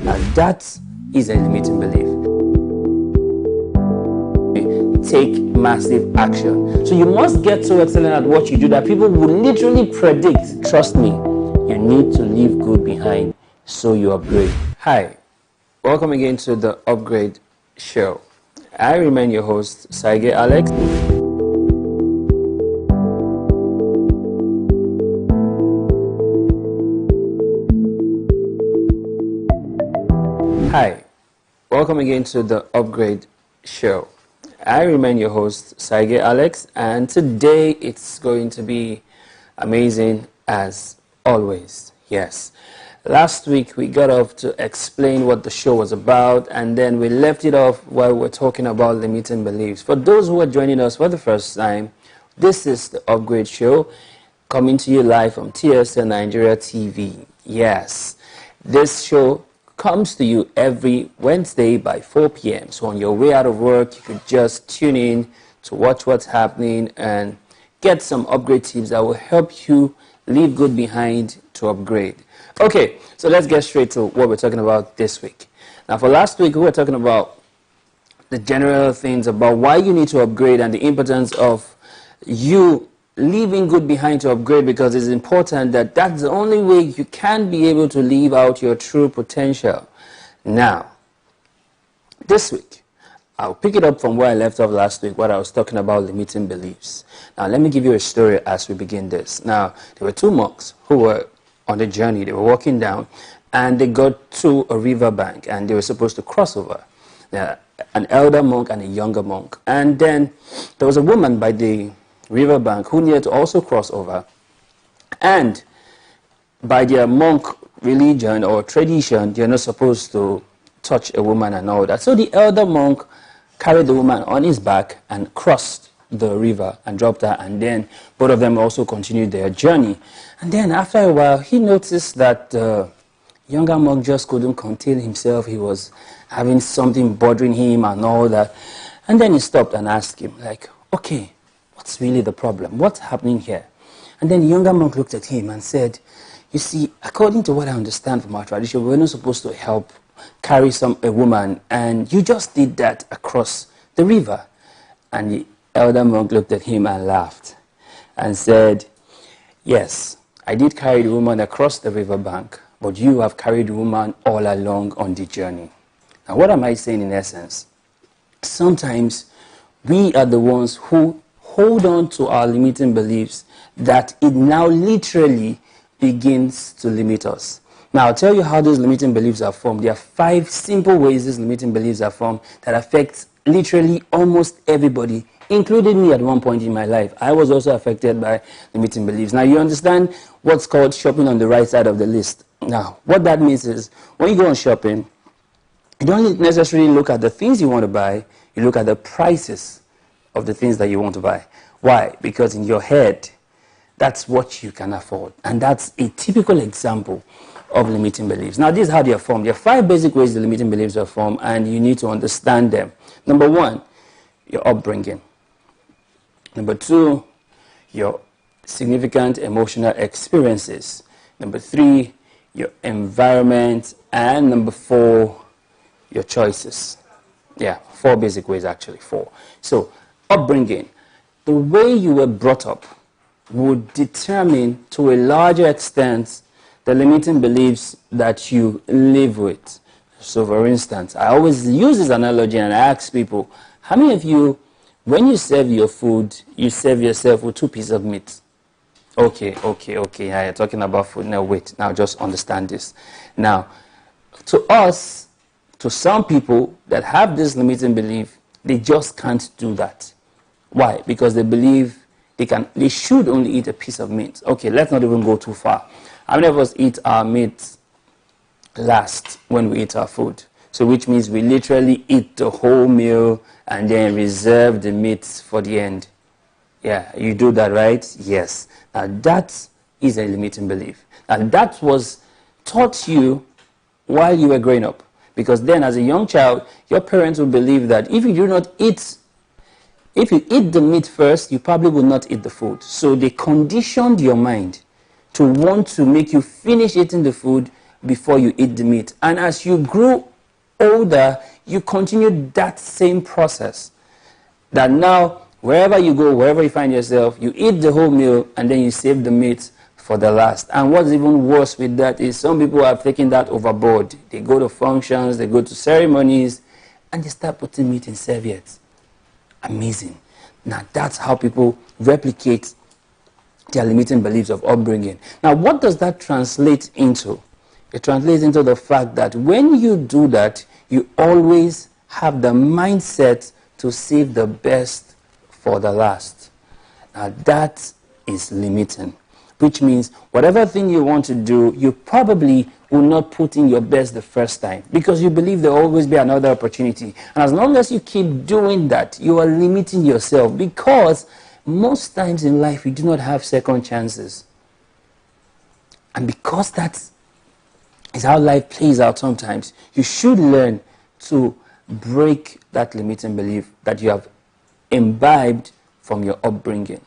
Now that is a limiting belief. Take massive action. So you must get so excellent at what you do that people will literally predict, trust me, you need to leave good behind so you upgrade. Hi, welcome again to the Upgrade Show. I remain your host, OSAGIE Alex. Hi, welcome again to the Upgrade Show. I remain your host, OSAGIE Alex, and today it's going to be amazing as always. Yes. Last week we got off to explain what the show was about, and then we left it off while we're talking about limiting beliefs. For those who are joining us for the first time, this is the Upgrade Show, coming to you live from TSN Nigeria TV. Yes, this show comes to you every Wednesday by 4 p.m. So on your way out of work, you could just tune in to watch what's happening and get some upgrade tips that will help you leave good behind to upgrade. Okay, so let's get straight to what we're talking about this week. Now, for last week, we were talking about the general things about why you need to upgrade and the importance of you leaving good behind to upgrade, because it's important that that's the only way you can be able to live out your true potential. Now, this week, I'll pick it up from where I left off last week, what I was talking about limiting beliefs. Now, let me give you a story as we begin this. Now, there were two monks who were on the journey. They were walking down, and they got to a river bank, and they were supposed to cross over. Now, an elder monk and a younger monk. And then there was a woman by the riverbank who needed to also cross over, and by their monk religion or tradition, you're not supposed to touch a woman and all that. So the elder monk carried the woman on his back and crossed the river and dropped her, and then both of them also continued their journey. And then after a while, he noticed that the younger monk just couldn't contain himself. He was having something bothering him and all that. And then he stopped and asked him, like, okay, what's really the problem? What's happening here? And then the younger monk looked at him and said, you see, according to what I understand from our tradition, we're not supposed to help carry a woman, and you just did that across the river. And the elder monk looked at him and laughed and said, yes, I did carry the woman across the riverbank, but you have carried the woman all along on the journey. Now, what am I saying in essence? Sometimes we are the ones who hold on to our limiting beliefs that it now literally begins to limit us. Now, I'll tell you how those limiting beliefs are formed. There are 5 simple ways these limiting beliefs are formed that affect literally almost everybody, including me at one point in my life. I was also affected by limiting beliefs. Now, you understand what's called shopping on the right side of the list. Now, what that means is when you go on shopping, you don't necessarily look at the things you want to buy, you look at the prices of the things that you want to buy. Why? Because in your head, that's what you can afford. And that's a typical example of limiting beliefs. Now, this is how they are formed. There are 5 basic ways the limiting beliefs are formed, and you need to understand them. Number 1, your upbringing. Number 2, your significant emotional experiences. Number 3, your environment. And number 4, your choices. Yeah, 4 basic ways actually, 4. So, upbringing, the way you were brought up would determine to a larger extent the limiting beliefs that you live with. So for instance, I always use this analogy and I ask people, how many of you, when you serve your food, you serve yourself with 2 pieces of meat? Okay, yeah, you're talking about food. Now wait, now just understand this. Now, to us, to some people that have this limiting belief, they just can't do that. Why? Because they believe they should only eat a piece of meat. Okay, let's not even go too far. How many of us eat our meat last when we eat our food? So which means we literally eat the whole meal and then reserve the meat for the end. Yeah, you do that, right? Yes. Now that is a limiting belief. And that was taught you while you were growing up. Because then as a young child, your parents will believe that if you eat the meat first, you probably will not eat the food. So they conditioned your mind to want to make you finish eating the food before you eat the meat. And as you grew older, you continue that same process. That now, wherever you go, wherever you find yourself, you eat the whole meal and then you save the meat for the last. And what's even worse with that is some people have taken that overboard. They go to functions, they go to ceremonies, and they start putting meat in serviettes. Amazing. Now that's how people replicate their limiting beliefs of upbringing. Now what does that translate into? It translates into the fact that when you do that, you always have the mindset to save the best for the last. Now that is limiting, which means whatever thing you want to do, you probably will not put in your best the first time because you believe there will always be another opportunity. And as long as you keep doing that, you are limiting yourself because most times in life we do not have second chances. And because that is how life plays out sometimes, you should learn to break that limiting belief that you have imbibed from your upbringing.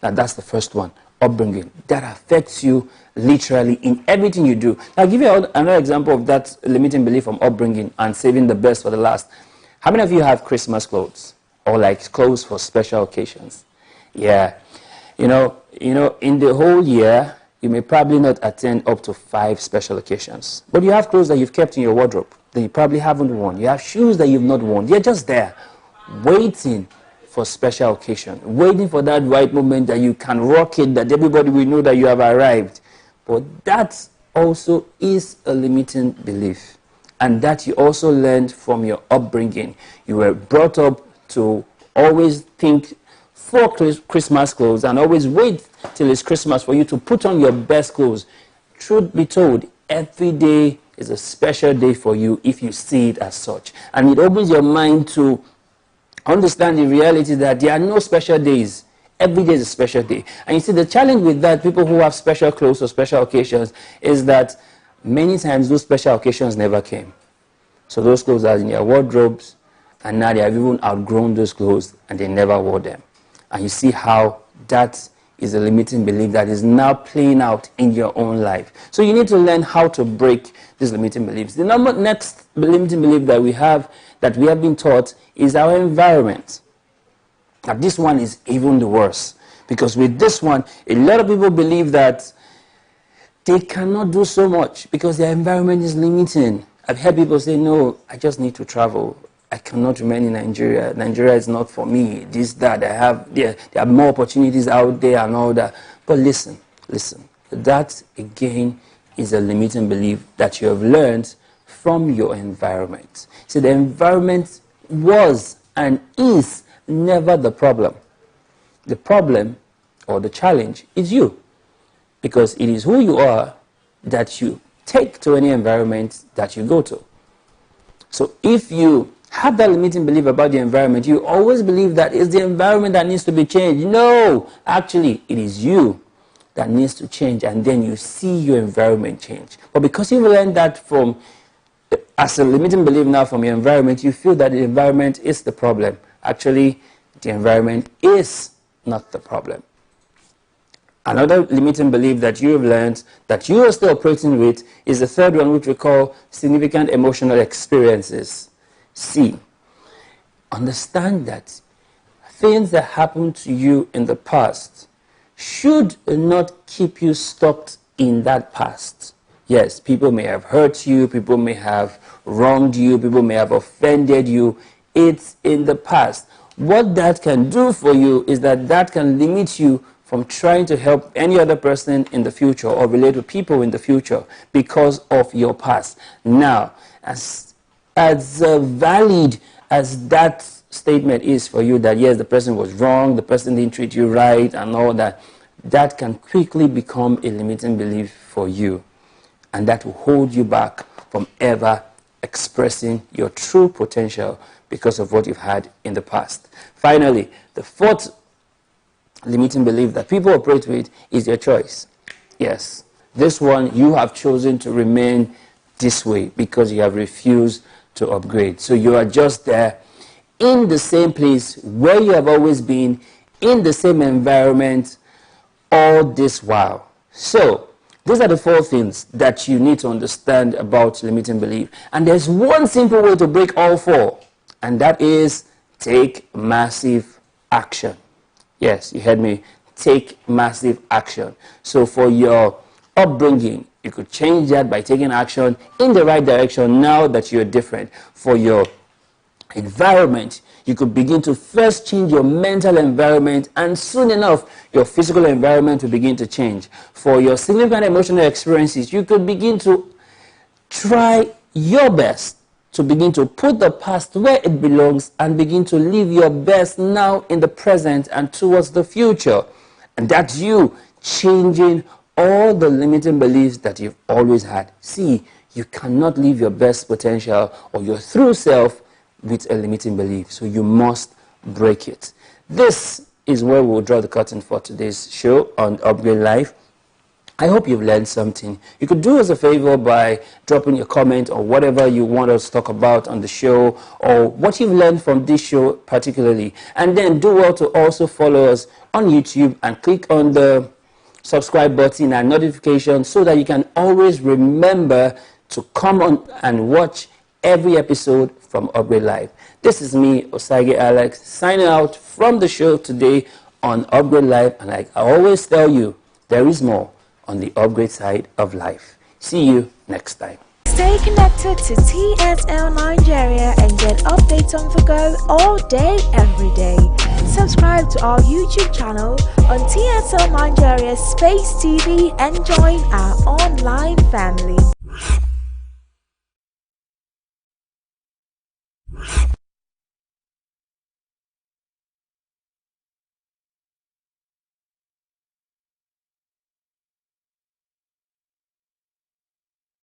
Now that's the first one. Upbringing that affects you literally in everything you do. I'll give you another example of that limiting belief from upbringing and saving the best for the last. How many of you have Christmas clothes or like clothes for special occasions? Yeah, you know, in the whole year you may probably not attend up to 5 special occasions, but you have clothes that you've kept in your wardrobe that you probably haven't worn. You have shoes that you've not worn. They're just there, waiting for special occasion, waiting for that right moment that you can rock it, that everybody will know that you have arrived. But that also is a limiting belief, and that you also learned from your upbringing. You were brought up to always think for Christmas clothes and always wait till it's Christmas for you to put on your best clothes. Truth be told, every day is a special day for you if you see it as such, and it opens your mind to understand the reality that there are no special days. Every day is a special day. And you see, the challenge with that, people who have special clothes or special occasions, is that many times those special occasions never came. So those clothes are in their wardrobes, and now they have even outgrown those clothes, and they never wore them. And you see how that is a limiting belief that is now playing out in your own life. So you need to learn how to break these limiting beliefs. The next limiting belief that we have been taught is our environment. Now this one is even the worst, because with this one, a lot of people believe that they cannot do so much because their environment is limiting. I've heard people say, no, I just need to travel. I cannot remain in Nigeria. Nigeria is not for me. This, that, there are more opportunities out there and all that. But listen, that again is a limiting belief that you have learned from your environment. So the environment was and is never the problem. The problem or the challenge is you, because it is who you are that you take to any environment that you go to. So if you have that limiting belief about the environment, you always believe that it's the environment that needs to be changed. No, actually it is you that needs to change, and then you see your environment change. But because you've learned that from as a limiting belief now from your environment, you feel that the environment is the problem. Actually, the environment is not the problem. Another limiting belief that you have learned that you are still operating with is the third one, which we call significant emotional experiences. C. Understand that things that happened to you in the past should not keep you stuck in that past. Yes, people may have hurt you, people may have wronged you, people may have offended you. It's in the past. What that can do for you is that can limit you from trying to help any other person in the future or relate with people in the future because of your past. Now, as valid as that statement is for you, that yes, the person was wrong, the person didn't treat you right and all that, that can quickly become a limiting belief for you. And that will hold you back from ever expressing your true potential because of what you've had in the past. Finally, the fourth limiting belief that people operate with is your choice. Yes, this one, you have chosen to remain this way because you have refused to upgrade. So you are just there in the same place where you have always been, in the same environment all this while. So These are the 4 things that you need to understand about limiting belief. And there's one simple way to break all 4, and that is take massive action. Yes, you heard me. Take massive action. So for your upbringing, you could change that by taking action in the right direction now that you're different. For your environment, you could begin to first change your mental environment, and soon enough your physical environment will begin to change. For your significant emotional experiences, you could begin to try your best to begin to put the past where it belongs and begin to live your best now in the present and towards the future. And that's you changing all the limiting beliefs that you've always had. See, you cannot live your best potential or your true self with a limiting belief. So you must break it. This is where we'll draw the curtain for today's show on Upgrade Life. I hope you've learned something. You could do us a favor by dropping a comment or whatever you want us to talk about on the show, or what you've learned from this show particularly. And then do well to also follow us on YouTube and click on the subscribe button and notification so that you can always remember to come on and watch every episode from Upgrade Life. This is me, OSAGIE Alex, signing out from the show today on Upgrade Life. And like I always tell you, there is more on the upgrade side of life. See you next time. Stay connected to TSL Nigeria and get updates on the go all day, every day. Subscribe to our YouTube channel on TSL Nigeria Space TV and join our online family.